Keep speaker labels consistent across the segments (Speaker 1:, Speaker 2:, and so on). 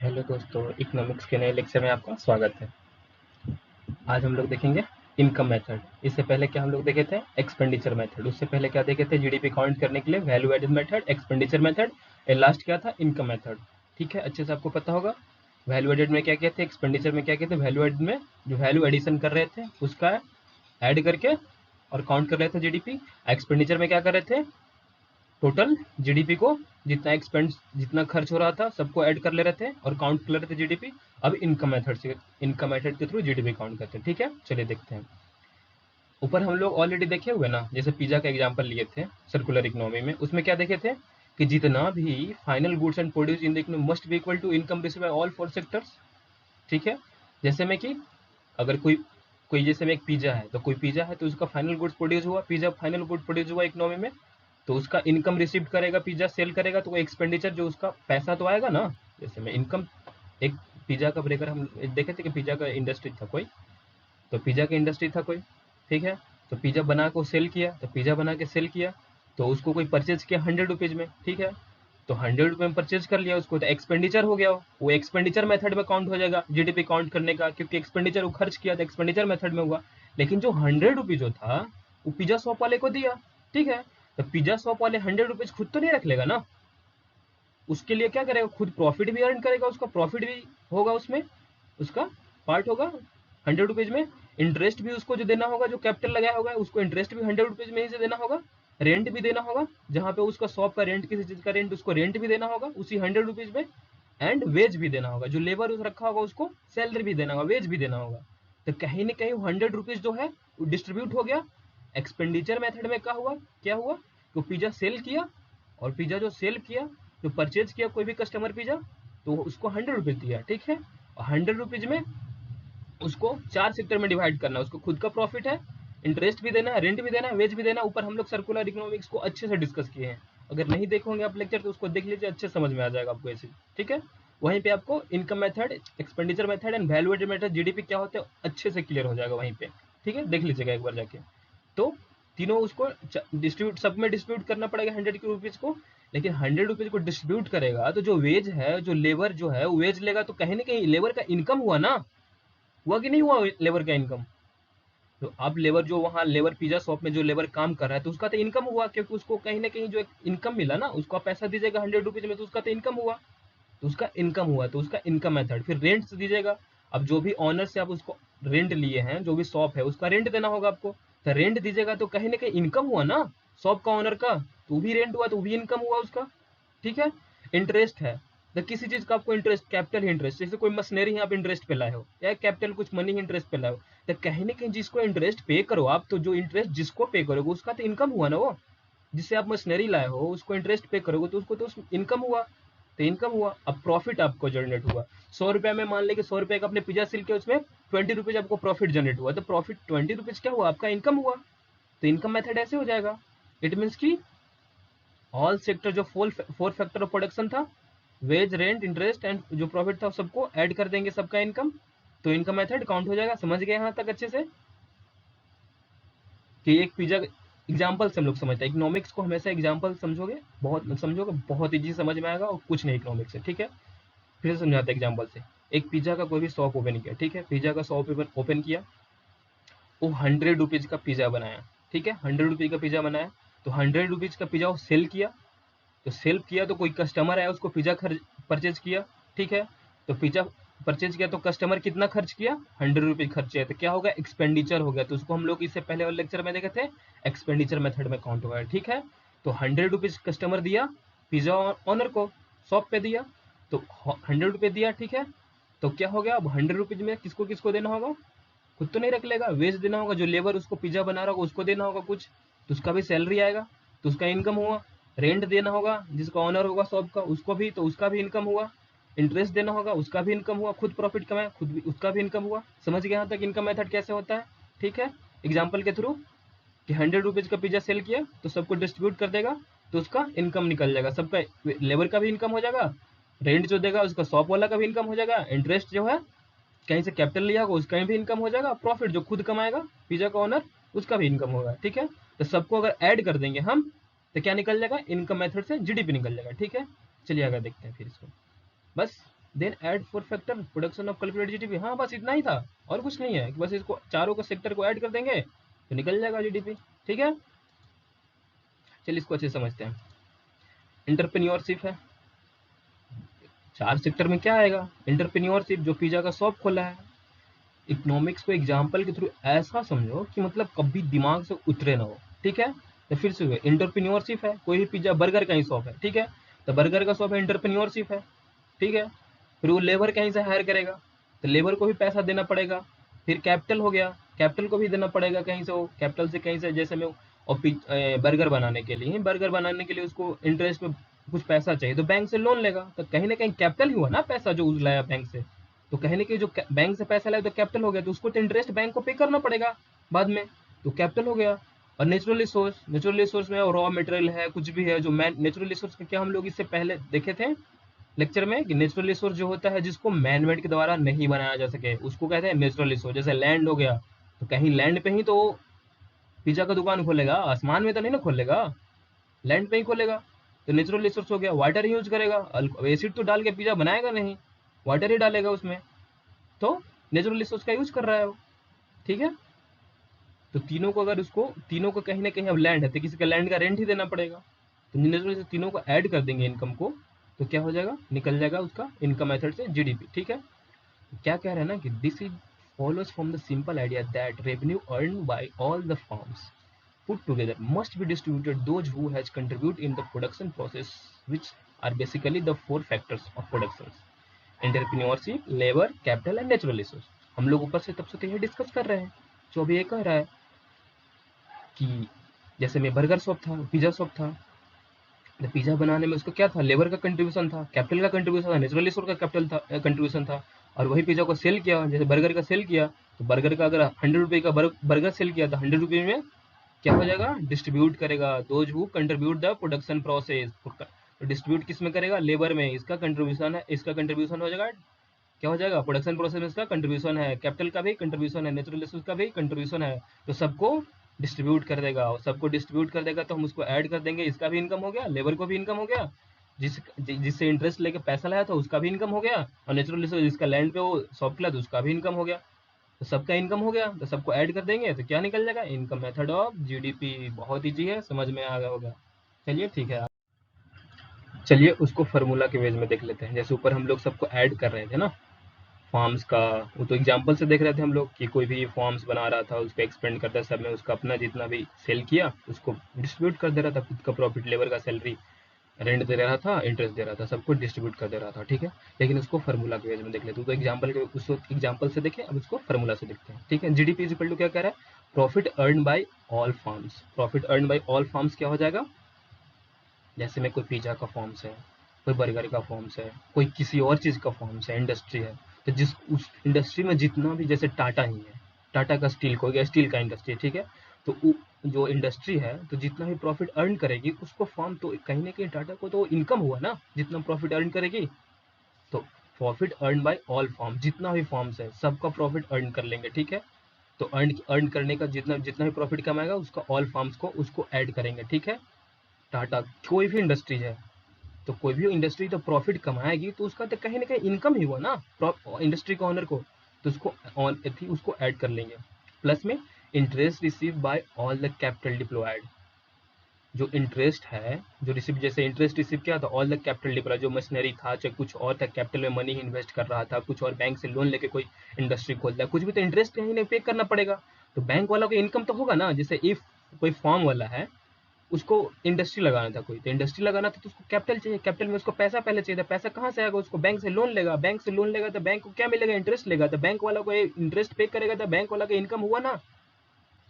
Speaker 1: Hello दोस्तों, economics के नए लेक्चर में आपका स्वागत है। आज हम लोग देखेंगे इनकम मेथड। इससे पहले क्या हम लोग देखे थे? Expenditure method. उससे पहले क्या देखे थे? जीडीपी काउंट करने के लिए value added method, expenditure method. और लास्ट क्या था? Income method. ठीक है, अच्छे से आपको पता होगा। वैल्यू एडेड में क्या कहते हैं, एक्सपेंडिचर में क्या कहते हैं। वैल्यू एडेड में जो वैल्यू एडिशन कर रहे थे उसका ऐड करके और काउंट कर रहे थे जीडीपी। एक्सपेंडिचर में क्या कर रहे थे? टोटल जीडीपी को जितना खर्च हो रहा था सबको ऐड कर ले रहे थे और काउंट कर ले रहे थे जीडीपी। अब इनकम मेथड के थ्रू जीडीपी काउंट करते हैं। ठीक है, चलिए देखते हैं। ऊपर हम लोग ऑलरेडी देखे हुए ना, जैसे पिज्जा का एग्जांपल लिए थे सर्कुलर इकोनॉमी में। उसमें क्या देखे थे कि जितना भी final goods and produce in the economy must be equal to income received by all four sectors. ठीक है, जैसे में कि अगर कोई कोई जैसे में एक पिज्जा है, तो कोई पिज्जा है तो उसका फाइनल गुड्स प्रोड्यूस हुआ, पिज्जा फाइनल गुड प्रोड्यूस हुआ इकोनॉमी में, तो उसका इनकम रिसीव करेगा, पिज्जा सेल करेगा, तो वो एक्सपेंडिचर जो उसका पैसा तो आएगा ना। जैसे में इनकम, एक पिज्जा का ब्रेकर हम देखे थे कि पिज्जा का इंडस्ट्री था कोई, तो पिज्जा का इंडस्ट्री था कोई। ठीक है, तो पिज्जा बना को सेल किया, तो पिज्जा बना के सेल किया, तो उसको कोई परचेज किया 100 रुपीज में। ठीक है, तो 100 रुपये में परचेज कर लिया उसको, तो एक्सपेंडिचर हो गया। वो एक्सपेंडिचर मेथड में काउंट हो जाएगा जीडीपी काउंट करने का, क्योंकि एक्सपेंडिचर वो खर्च किया तो एक्सपेंडिचर मेथड में हुआ। लेकिन जो 100 रुपीज जो था वो पिज्जा शॉप वाले को दिया। ठीक है, तो पिज्जा शॉप वाले 100 रुपीज खुद तो नहीं रख लेगा ना। उसके लिए क्या करेगा? खुद प्रॉफिट भी अर्न करेगा, उसका प्रॉफिट भी होगा, उसमें उसका पार्ट होगा 100 रुपीज में। इंटरेस्ट भी उसको जो देना होगा, जो कैपिटल लगाया होगा उसको इंटरेस्ट भी 100 रुपीज में ही से देना होगा। रेंट भी देना होगा, जहाँ पे उसका शॉप का रेंट, किसी चीज का रेंट, उसको रेंट भी देना होगा उसी 100 रुपीज में। एंड वेज भी देना होगा, जो लेबर उस रखा होगा उसको सैलरी भी देना होगा, वेज भी देना होगा। तो कहीं ना कहीं 100 रुपीज जो है डिस्ट्रीब्यूट हो गया। एक्सपेंडिचर मेथड में क्या हुआ कि पिज्जा सेल किया, और पिज्जा जो सेल किया, जो परचेज किया कोई भी कस्टमर पिज्जा, तो उसको 100 रुपीज दिया। ठीक है, और 100 रुपीज में उसको 4 सेक्टर में डिवाइड करना है। उसको खुद का प्रॉफिट है, इंटरेस्ट भी देना है, रेंट भी देना है, वेज भी देना है। ऊपर हम लोग सर्कुलर इकोनॉमिक्स को अच्छे से डिस्कस किए हैं। अगर नहीं देखोगे आप लेक्चर तो उसको देख लीजिए, अच्छे समझ में आ जाएगा आपको ऐसे। ठीक है, वहीं पे आपको income method, expenditure method and valuated method, GDP क्या होते हैं अच्छे से क्लियर हो जाएगा वहीं पे। ठीक है, देख लीजिएगा एक बार जाके। तो तीनों उसको डिस्ट्रीब्यूट, सब में डिस्ट्रीब्यूट करना पड़ेगा 100 रुपीज को। लेकिन 100 रुपीज को डिस्ट्रीब्यूट करेगा तो जो वेज है, जो लेबर जो है वो वेज लेगा, तो कहीं ना कहीं लेबर का इनकम हुआ ना। हुआ कि नहीं हुआ लेबर का इनकम? तो अब लेबर जो वहाँ लेबर पिज्जा शॉप में जो लेबर काम कर रहा है, तो उसका तो इनकम हुआ, क्योंकि उसको कहीं ना कहीं जो इनकम मिला ना, उसको पैसा दीजिएगा 100 रुपीज में, तो उसका तो इनकम हुआ। तो उसका इनकम हुआ, तो उसका इनकम मेथड। फिर रेंट दीजिएगा। अब जो भी ऑनर से आप उसको रेंट लिए हैं, जो भी शॉप है उसका रेंट देना होगा आपको, तो रेंट दीजिएगा, तो कहीं ना कहीं इनकम हुआ ना शॉप का ओनर का, तो भी रेंट हुआ, तो भी इनकम हुआ उसका। ठीक है, इंटरेस्ट है, तो किसी चीज का आपको इंटरेस्ट, कैपिटल इंटरेस्ट, जैसे कोई मशीनरी है आप इंटरेस्ट पे लाए हो, या कैपिटल कुछ मनी इंटरेस्ट पे लाए हो, तो कहीं ना कहीं जिसको इंटरेस्ट पे करो आप, तो जो इंटरेस्ट जिसको पे करोगे उसका तो इनकम हुआ ना वो। जिससे आप मशीनरी लाए हो उसको इंटरेस्ट पे करोगे, तो उसको तो इनकम हुआ। तो इनकम हुआ। अब प्रॉफिट आपको जनरेट हुआ 100 रुपए में, मान लें कि 100 रुपए का अपने पिज्जा सिल के उसमें 20 रुपीज आपको प्रॉफिट जनरेट हुआ, तो प्रॉफिट 20 रुपीज क्या हुआ? आपका इनकम हुआ। तो इनकम मेथड ऐसे हो जाएगा। इट मीन्स की ऑल सेक्टर, जो फोर फैक्टर ऑफ प्रोडक्शन था, वेज, रेंट, इंटरेस्ट एंड जो प्रॉफिट था, सबको ऐड कर देंगे, सबका इनकम, तो इनकम मेथड काउंट हो जाएगा। समझ गए यहाँ तक अच्छे से? कि एक पिज्जा एग्जाम्पल से हम लोग समझते हैं। इकोनॉमिक्स को हमेशा एग्जाम्पल समझोगे, बहुत समझोगे, बहुत इजी समझ में आएगा, और कुछ नहीं इकोनॉमिक्स है। ठीक है, फिर से समझाते हैं एग्जाम्पल से। एक पिज्जा का कोई भी शॉप ओपन किया। ठीक है, पिज्जा का शॉप ओपन किया, वो 100 रुपीज का पिज्जा बनाया। ठीक है, 100 रुपीज का पिज्जा बनाया, तो 100 रुपीज का पिज्जा वो सेल किया। तो सेल किया तो कोई कस्टमर आया, उसको पिज्जा परचेज किया। ठीक है, तो पिज्जा परचेज किया, तो कस्टमर कितना खर्च किया? 100 रुपीज खर्च किया, तो क्या होगा? एक्सपेंडिचर हो गया। तो उसको हम लोग इससे पहले वाले लेक्चर में देखे थे, एक्सपेंडिचर मेथड में काउंट होगा। ठीक है, तो 100 रुपीज कस्टमर दिया पिज्जा ऑनर को, शॉप पे दिया, तो 100 रुपये दिया। ठीक है, तो क्या हो गया? अब 100 रुपीज में किसको किसको देना होगा? खुद तो नहीं रख लेगा, वेज देना होगा, जो लेबर उसको पिज्जा बना रहा होगा उसको देना होगा कुछ, तो उसका भी सैलरी आएगा, तो उसका इनकम हुआ। रेंट देना होगा, जिसका ऑनर होगा शॉप का उसको भी, तो उसका भी इनकम हुआ। इंटरेस्ट देना होगा, उसका भी इनकम हुआ। खुद प्रॉफिट कमाया, खुद भी, उसका भी इनकम हुआ। समझ गए यहाँ तक इनकम मेथड कैसे होता है? ठीक है, एग्जाम्पल के थ्रू, कि 100 रुपीज का पिज्जा सेल किया तो सबको डिस्ट्रीब्यूट कर देगा, तो उसका इनकम निकल जाएगा, सबका लेबर का भी इनकम हो जाएगा, रेंट जो देगा उसका शॉप वाला का भी इनकम हो जाएगा, इंटरेस्ट जो है कहीं से कैपिटल लिया होगा उसका भी इनकम हो जाएगा, प्रॉफिट जो खुद कमाएगा पिज्जा का ओनर उसका भी इनकम होगा। ठीक है, तो सबको अगर ऐड कर देंगे हम, तो क्या निकल जाएगा? इनकम मेथड से जीडीपी निकल जाएगा। ठीक है, चलिए आगे देखते हैं फिर इसको। बस then add 4 factor production of calculated GDP. हाँ बस इतना ही था और कुछ नहीं है, बस इसको चारों को सेक्टर को ऐड कर देंगे तो निकल जाएगा जीडीपी। ठीक है, चलिए इसको अच्छे से समझते हैं। एंटरप्रेन्योरशिप है, 4 सेक्टर में क्या आएगा, एंटरप्रेन्योरशिप जो पिज्जा का शॉप खोला है। इकोनॉमिक्स को एग्जाम्पल के थ्रू ऐसा समझो कि मतलब कभी दिमाग से उतरे ना हो। ठीक है, तो फिर से एंटरप्रेन्योरशिप है, कोई भी पिज्जा बर्गर का ही शॉप है। ठीक है, तो बर्गर का शॉप है, एंटरप्रेन्योरशिप है। ठीक है, फिर वो लेबर कहीं से हायर करेगा तो लेबर को भी पैसा देना पड़ेगा। फिर कैपिटल हो गया, कैपिटल को भी देना पड़ेगा कहीं से, वो कैपिटल से कहीं से, जैसे मैं और बर्गर बनाने के लिए, उसको इंटरेस्ट में कुछ पैसा चाहिए तो बैंक से लोन लेगा, तो कहीं ना कहीं कैपिटल ही हुआ ना पैसा जो लाया बैंक से। तो कहीं ना कहीं जो बैंक से पैसा लाया तो कैपिटल हो गया, तो उसको तो इंटरेस्ट बैंक को पे करना पड़ेगा बाद में, तो कैपिटल हो गया। और नेचुरल रिसोर्स में रॉ मटेरियल है, कुछ भी है जो नेचुरल रिसोर्स का क्या हम लोग इससे पहले देखे थे लेक्चर में कि नेचुरल रिसोर्स जो होता है जिसको मैनमेड के द्वारा नहीं बनाया जा सके उसको कहते हैं नेचुरल रिसोर्स। जैसे लैंड हो गया, तो कहीं लैंड पे ही तो पिज्जा का दुकान खोलेगा, आसमान में तो नहीं ना खोलेगा, लैंड पे ही खोलेगा। तो नेचुरल रिसोर्स हो गया। वाटर यूज करेगा, एसिड तो डाल के पिज्जा बनाएगा नहीं, वाटर ही डालेगा उसमें, तो नेचुरल रिसोर्स का यूज कर रहा है वो। ठीक है, तो तीनों को अगर उसको तीनों को कहीं ना कहीं अब लैंड है तो किसी का लैंड का रेंट ही देना पड़ेगा, तो नेचुरल रिसोर्स तीनों को ऐड कर देंगे इनकम को, तो क्या हो जाएगा, निकल जाएगा उसका इनकम मेथड से जीडीपी। ठीक है, क्या कह रहे हैं ना कि this is follows from the simple idea that revenue earned by all the firms put together must be distributed those who has contribute in the production process, which are basically the 4 factors of production: entrepreneurship, labor, capital and natural resource। हम लोग ऊपर से तब से तो ये discuss कर रहे हैं, जो अभी ये कह रहा है कि जैसे मैं बर्गर शॉप था, पिज्जा शॉप था, तो पिज्जा बनाने में उसको क्या था, लेबर का कंट्रीब्यूशन था, कैपिटल का कंट्रीब्यूशन था, नेचुरल रिसोर्स का कैपिटल था, कंट्रीब्यूशन था। और वही पिज्जा को सेल किया, जैसे बर्गर का सेल किया, तो बर्गर का अगर 100 रुपये का बर्गर सेल किया तो 100 रुपये में क्या हो जाएगा, डिस्ट्रीब्यूट करेगा those who contribute the production process. तो डिस्ट्रीब्यूट किस में करेगा, लेबर में, इसका कंट्रीब्यूशन है, इसका कंट्रीब्यूशन हो जाएगा, क्या हो जाएगा, प्रोडक्शन प्रोसेस में इसका कंट्रीब्यूशन है, कैपिटल का भी कंट्रीब्यूशन है, नेचुरल रिसोर्स का भी कंट्रीब्यूशन है, तो सबको डिस्ट्रीब्यूट कर देगा। और सबको डिस्ट्रीब्यूट कर देगा तो हम उसको ऐड कर देंगे, इसका भी इनकम हो गया, लेबर को भी इनकम हो गया, जिससे इंटरेस्ट लेके पैसा लाया था उसका भी इनकम हो गया, और नेचुरल रिसोर्स जिसका लैंड पे वो शॉप किया तो उसका भी इनकम हो गया। तो सबका इनकम हो गया, तो सबको ऐड कर देंगे तो क्या निकल जाएगा, इनकम मेथड ऑफ जीडीपी। बहुत ईजी है, समझ में आ गया होगा। चलिए ठीक है, चलिए उसको फार्मूला के वेज में देख लेते हैं। जैसे ऊपर हम लोग सबको ऐड कर रहे थे ना फॉर्म्स का, वो तो एग्जाम्पल से देख रहे थे हम लोग कि कोई भी फॉर्म्स बना रहा था उसको एक्सपेंड करता है, सब में उसका अपना जितना भी सेल किया उसको डिस्ट्रीब्यूट कर दे रहा था, खुद का प्रॉफिट, लेबर का सैलरी, रेंट दे रहा था, इंटरेस्ट दे रहा था, सबको डिस्ट्रीब्यूट कर दे रहा था। ठीक है, लेकिन उसको फार्मूला के वेज में देख लेते, तो एग्जाम्पल के उस एग्जाम्पल से देखें, अब उसको फार्मूला से देखते हैं। ठीक है, जीडीपी इज इक्वल टू क्या कह रहा है, profit earn by all forms. Profit earn by all forms क्या हो जाएगा, जैसे में कोई पिज्जा का फॉर्म्स है, कोई बर्गर का फॉर्म्स है, कोई किसी और चीज़ का फॉर्म्स है, इंडस्ट्री है, तो जिस उस इंडस्ट्री में जितना भी, जैसे टाटा ही है, टाटा का स्टील को हो गया, स्टील का इंडस्ट्री, ठीक है, तो जो इंडस्ट्री है तो जितना भी प्रॉफिट अर्न करेगी उसको फॉर्म, तो कहीं ना कहीं टाटा को तो इनकम हुआ ना जितना प्रॉफिट अर्न करेगी, तो profit earn by all form, जितना भी फॉर्म्स है सबका प्रॉफिट अर्न कर लेंगे। ठीक है, तो अर्न अर्न करने का जितना जितना भी प्रॉफिट कमाएगा उसका ऑल फॉर्म्स को उसको ऐड करेंगे। ठीक है, टाटा कोई भी इंडस्ट्री है, तो कोई भी इंडस्ट्री तो प्रॉफिट कमाएगी तो उसका तो कहीं ना कहीं इनकम ही हुआ ना इंडस्ट्री का ओनर को, तो उसको ऑन थी उसको ऐड कर लेंगे। प्लस में interest receive by all the capital deployed, जो इंटरेस्ट है जो रिसीव, जैसे इंटरेस्ट रिसीव किया था ऑल द कैपिटल डिप्लॉयड, जो मशीनरी था चाहे कुछ और था, कैपिटल में मनी इन्वेस्ट कर रहा था, कुछ और बैंक से लोन लेके कोई इंडस्ट्री खोलता है, कुछ भी तो इंटरेस्ट कहीं ना पे करना पड़ेगा, तो बैंक वाला को इनकम तो होगा ना। जैसे इफ कोई फॉर्म वाला है, उसको इंडस्ट्री लगाना था कोई, तो इंडस्ट्री लगाना था तो उसको कैपिटल चाहिए, कैपिटल में उसको पैसा पहले चाहिए था, पैसा कहाँ से आएगा, उसको बैंक से लोन लेगा, बैंक से लोन लेगा तो बैंक को क्या मिलेगा, इंटरेस्ट लेगा, तो बैंक वाला को इंटरेस्ट पे करेगा, तो बैंक वाला का इनकम हुआ ना।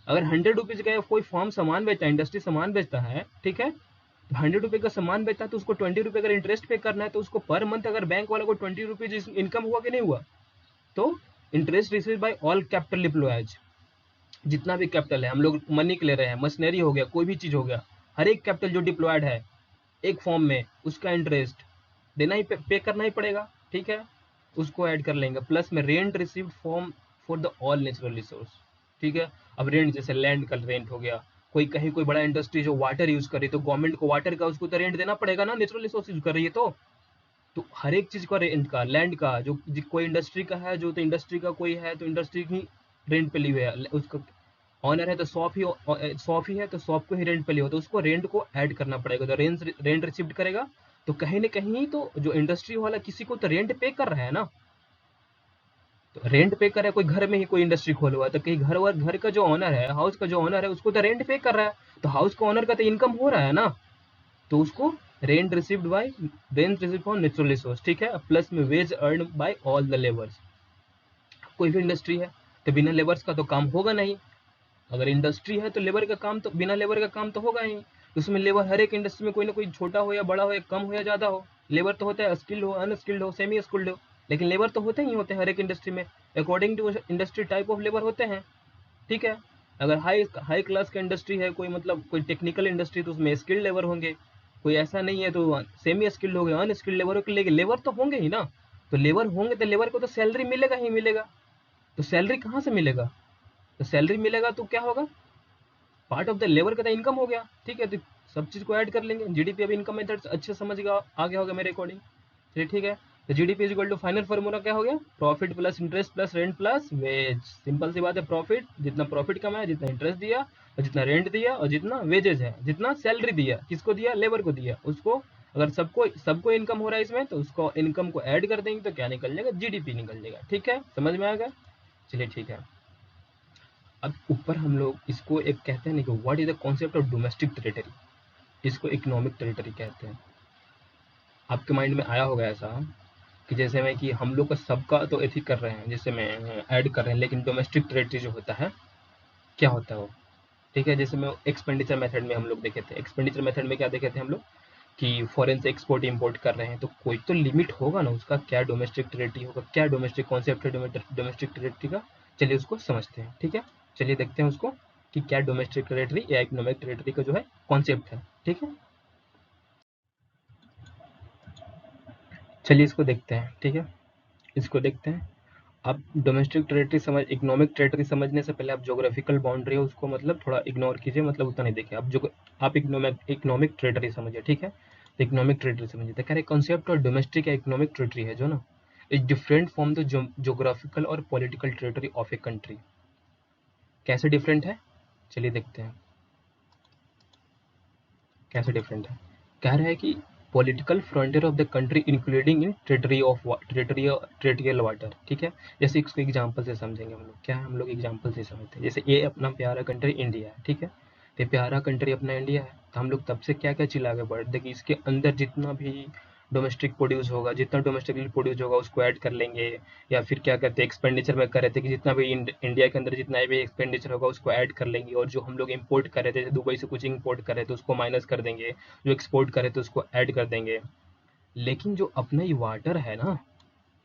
Speaker 1: अगर 100 रुपीज का कोई फॉर्म सामान बेचता है, इंडस्ट्री सामान बेचता है, ठीक है, तो 100 रुपये का सामान बेचता है तो उसको 20 रुपये अगर इंटरेस्ट पे करना है तो उसको पर मंथ अगर बैंक वाला को 20 रुपीज इनकम हुआ कि नहीं हुआ, तो interest receive by all capital employees, जितना भी कैपिटल है हम लोग मनी के ले रहे हैं, मशीनरी हो गया, कोई भी चीज हो गया, हर एक कैपिटल जो डिप्लॉयड है एक फॉर्म में उसका इंटरेस्ट देना ही पे करना ही पड़ेगा। ठीक है, उसको ऐड कर लेंगे। प्लस में rent received form for the all natural resource. ठीक है, अब रेंट जैसे लैंड का रेंट हो गया, कोई कहीं कोई बड़ा इंडस्ट्री जो वाटर यूज कर रही है तो गवर्नमेंट को वाटर का उसको तो रेंट देना पड़ेगा ना, नेचुरल रिसोर्स यूज कर रही है, तो तो हर एक चीज का रेंट का, लैंड का, जो कोई इंडस्ट्री का है, जो तो इंडस्ट्री का कोई है तो इंडस्ट्री ही रेंट पे ली हुई है, उसका ऑनर है तो शॉप ही है तो शॉप को ही रेंट पे लिया हो, तो उसको रेंट को ऐड करना पड़ेगा, तो रेंट रिसीव करेगा, तो कहीं ना कहीं तो जो इंडस्ट्री वाला किसी को तो रेंट पे कर रहा है ना, तो रेंट पे कर रहा है, कोई घर में ही कोई इंडस्ट्री खोला हुआ है तो कहीं घर का जो ऑनर है, हाउस का जो ऑनर है, उसको तो रेंट पे कर रहा है, तो हाउस का ऑनर का तो इनकम हो रहा है ना, तो उसको rent received by rent received from natural resource, ठीक है, प्लस में wage earn by all the labours. कोई भी इंडस्ट्री है तो बिना लेबर्स का तो काम होगा नहीं, अगर इंडस्ट्री है तो लेबर का काम तो बिना लेबर का काम तो होगा ही, उसमें लेबर हर एक इंडस्ट्री में कोई ना कोई छोटा हो या बड़ा हो या कम हो या ज्यादा हो, लेबर तो होता है स्किल्ड हो, अनस्किल्ड हो, सेमी स्किल्ड हो, लेकिन लेबर तो होते ही होते हैं हर एक इंडस्ट्री में, according to industry type of labour होते हैं, ठीक है। अगर हाई हाई क्लास का इंडस्ट्री है कोई, मतलब कोई टेक्निकल इंडस्ट्री, तो उसमें स्किल्ड लेबर होंगे, कोई ऐसा नहीं है तो सेमी स्किल्ड हो गए, अनस्किल्ड लेबर हो, लेकिन लेबर तो होंगे ही ना, तो लेबर होंगे तो लेबर को तो सैलरी मिलेगा ही मिलेगा, तो सैलरी कहाँ से मिलेगा, तो सैलरी मिलेगा तो क्या होगा, पार्ट ऑफ द लेबर का तो इनकम हो गया, ठीक है, तो सब चीज को ऐड कर लेंगे, जीडीपी अब इनकम मेथड अच्छे समझ गया आ गया होगा मेरे अकॉर्डिंग, चलिए ठीक है। तो GDP is equal to final formula क्या हो गया, profit plus interest plus rent plus wage, simple सी बात है, प्रॉफिट जितना प्रॉफिट कमाया, जितना इंटरेस्ट दिया और जितना रेंट दिया और जितना वेजेज है, जितना सैलरी दिया, किसको दिया, लेबर को दिया, उसको अगर सबको सबको इनकम हो रहा है इसमें, तो उसको इनकम को ऐड कर देंगे तो क्या निकल जाएगा, जीडीपी निकल जाएगा, ठीक है, समझ में आएगा, चलिए ठीक है। अब ऊपर हम लोग इसको एक कहते हैं ना कि what is the concept of domestic territory, इसको इकोनॉमिक टेरिटरी कहते हैं। आपके माइंड में आया होगा ऐसा कि जैसे में कि हम लोग का सबका तो एथी कर रहे हैं, जैसे में ऐड कर रहे हैं, लेकिन डोमेस्टिक टेरिटरी जो होता है क्या होता है वो, ठीक है, जैसे में एक्सपेंडिचर मेथड में हम लोग देखे थे, एक्सपेंडिचर मेथड में क्या देखे थे हम लोग कि फॉरेन से एक्सपोर्ट इंपोर्ट कर रहे हैं तो कोई तो लिमिट होगा ना उसका, क्या डोमेस्टिक टेरिटरी होगा, क्या डोमेस्टिक कॉन्सेप्ट है डोमेस्टिक टेरिटरी का, चलिए उसको समझते हैं, ठीक है, चलिए देखते हैं उसको कि क्या डोमेस्टिक टेरिटरी या इकोनॉमिक टेरिटरी का जो है कॉन्सेप्ट है, ठीक है, चलिए इसको देखते हैं, ठीक है, इसको देखते हैं। आप डोमेस्टिक टेरिटरी समझ, इकोनॉमिक टेरिटरी समझने से पहले आप ज्योग्राफिकल बाउंड्री है उसको मतलब थोड़ा इग्नोर कीजिए, मतलब उतना नहीं देखिए, आप जो आप इकोनॉमिक टेरिटरी समझिए, ठीक है, तो इकोनॉमिक टेरिटरी समझिए, तो कह रहे कॉन्सेप्ट और डोमेस्टिक या इकोनॉमिक टेरिटरी है जो ना, is different from the geographical और political territory of a country. कैसे डिफरेंट है, चलिए देखते हैं कैसे डिफरेंट है। कह रहा है कि political frontier of the country including in territorial water, ठीक है, जैसे इसको एग्जांपल से समझेंगे हम लोग, क्या है हम लोग एग्जांपल से समझते हैं, जैसे ये अपना प्यारा कंट्री इंडिया है, ठीक है, तो प्यारा कंट्री अपना इंडिया है, तो हम लोग तब से क्या क्या चीज आगे बढ़, देखिए इसके अंदर जितना भी डोमेस्टिक प्रोड्यूस होगा, जितना डोमेस्टिकली प्रोड्यूस होगा उसको ऐड कर लेंगे, या फिर क्या करते हैं एक्सपेंडिचर में कर रहे थे कि जितना भी इंडिया के अंदर जितना भी एक्सपेंडिचर होगा उसको ऐड कर लेंगे, और जो हम लोग इंपोर्ट कर रहे थे, दुबई से कुछ इंपोर्ट कर रहे थे उसको माइनस कर देंगे, जो एक्सपोर्ट कर रहे थे उसको ऐड कर देंगे। लेकिन जो अपना ये वाटर है ना,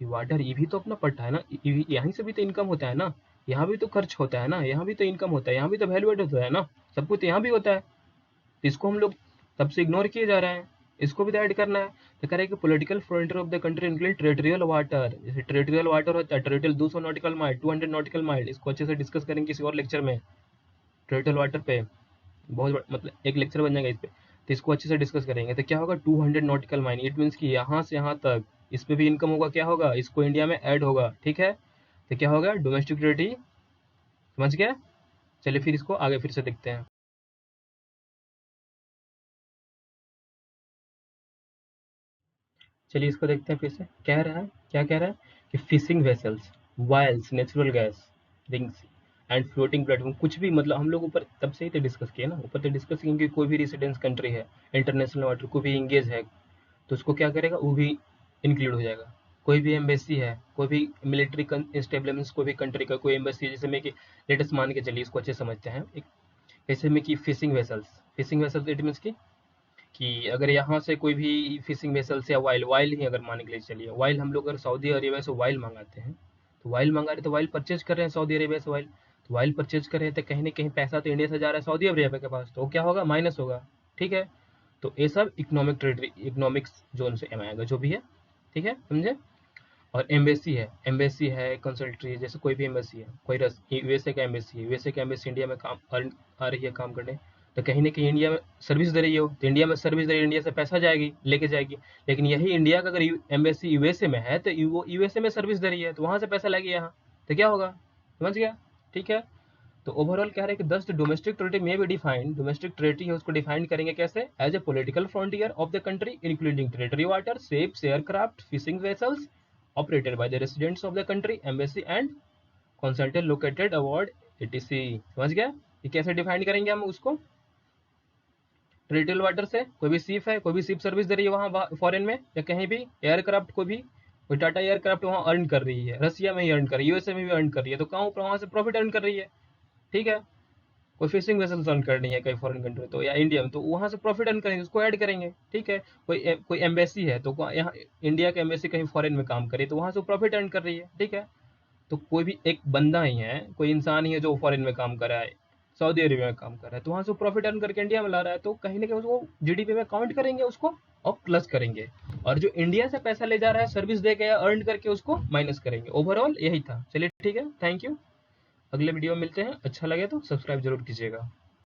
Speaker 1: ये वाटर ये भी तो अपना पट्टा है ना, यहीं से भी तो इनकम होता है ना, यहाँ भी तो खर्च होता है ना, यहाँ भी तो इनकम होता है, यहाँ भी तो वैल्यू एड होता है ना, सब कुछ तो यहाँ भी होता है, इसको हम लोग तब से इग्नोर किए जा रहे हैं, इसको भी तो ऐड करना है। तो कह रहे हैं कि political frontier of the country include territorial water, जैसे टेरिटोरियल वाटर होता है, territorial 200 nautical mile, 200 nautical mile, इसको अच्छे से डिस्कस करेंगे किसी और लेक्चर में, टेरिटोरियल वाटर पे मतलब एक लेक्चर बन जाएगा इस पे, तो इसको अच्छे से डिस्कस करेंगे, तो क्या होगा 200 नॉटिकल माइल, इट मीन्स कि यहाँ से यहाँ तक इस पे भी इनकम होगा, क्या होगा, इसको इंडिया में ऐड होगा, ठीक है, तो क्या होगा डोमेस्टिक टेरिटरी, समझ गया, चलिए फिर इसको आगे फिर से देखते हैं। चलिए इसको देखते हैं फिर से, कह रहा है क्या कह रहा है कि fishing vessels, vials, natural gas rings and floating platform, कुछ भी मतलब हम लोग ऊपर तब से ही तो डिस्कस किए ना, ऊपर तो डिस्कस किए कि कोई भी रेसिडेंस कंट्री है, इंटरनेशनल वाटर को भी इंगेज है, तो उसको क्या करेगा, वो भी इंक्लूड हो जाएगा। कोई भी एम्बेसी है, कोई भी मिलिट्री इंस्टेब्लिशमेंट, कोई भी कंट्री का कोई एम्बेसी है, जैसे में कि लेटेस्ट मान के चलिए इसको अच्छे समझते हैं, एक जैसे में कि फिशिंग वेसल्स इट मीन्स कि अगर यहाँ से कोई भी फिशिंग वेसल्स या वाइल वाइल ही अगर मान के लिए चलिए, वाइल हम लोग अगर सऊदी अरेबिया से वाइल मंगाते हैं, तो वाइल मंगा रहे तो वाइल परचेज कर रहे हैं सऊदी अरेबिया से वाइल, तो वाइल परचेज कर रहे हैं तो कहीं ना कहीं पैसा तो इंडिया से जा रहा है सऊदी अरेबिया के पास, तो क्या होगा, माइनस होगा, ठीक है, तो ये सब इकोनॉमिक टेरिटरी इकोनॉमिक्स जोन से आएगा जो भी है, ठीक है, समझे। और एम्बेसी है कंसल्ट्री, जैसे कोई भी एम्बेसी है, कोई यूएसए का एम्बेसी है, यूएसए का एम्बेसी इंडिया में काम आ रही है काम करने, तो कहीं ना कहीं इंडिया में सर्विस दे रही हो, तो इंडिया में सर्विस दे रही है, इंडिया से पैसा जाएगी, लेके जाएगी। लेकिन यही इंडिया का अगर एम्बेसी यूएसए में है, तो वो यूएसए में सर्विस दे रही है, तो वहां से पैसा लाएगी यहाँ, तो क्या होगा, समझ गया? ठीक है। तो ओवरऑल कह रहे हैं कि दस डोमेस्टिक टेरिटरी में भी डिफाइंड, डोमेस्टिक टेरिटरी है उसको डिफाइन करेंगे कैसे, as a political frontier of the country including territory water, ships, aircraft, fishing vessels operated by the residents of the country, embassy and consultant located abroad ETC. समझ गया? ये कैसे define करेंगे हम उसको, टेरिटोरियल वाटर से कोई भी शिप है, कोई भी शिप सर्विस दे रही है वहाँ फॉरेन में या कहीं भी, एयरक्राफ्ट कोई टाटा एयरक्राफ्ट वहाँ अर्न कर रही है, रसिया में ही अर्न कर रही है, यूएसए में भी अर्न कर रही है, तो कहाँ वहाँ से प्रॉफिट अर्न कर रही है। ठीक है। कोई फिशिंग वेसल्स अर्न करनी है कहीं फॉरेन कंट्री तो या इंडिया में, तो वहाँ से प्रॉफिट अर्न करेंगे, उसको ऐड करेंगे। ठीक है। कोई एम्बेसी है, तो यहाँ इंडिया का एम्बेसी कहीं फॉरेन में काम करे, तो वहाँ से प्रॉफिट अर्न कर रही है। ठीक है। तो कोई भी एक बंदा ही है, कोई इंसान ही है जो फॉरेन में काम कर रहा है, सऊदी अरेबिया में काम कर रहा है, तो वहां से प्रॉफिट अर्न करके इंडिया में ला रहा है, तो कहीं ना कहीं उसको जीडीपी में काउंट करेंगे उसको और प्लस करेंगे, और जो इंडिया से पैसा ले जा रहा है सर्विस दे के या अर्न करके उसको माइनस करेंगे। ओवरऑल यही था। चलिए ठीक है, थैंक यू। अगले वीडियो में मिलते हैं, अच्छा लगे तो सब्सक्राइब जरूर कीजिएगा।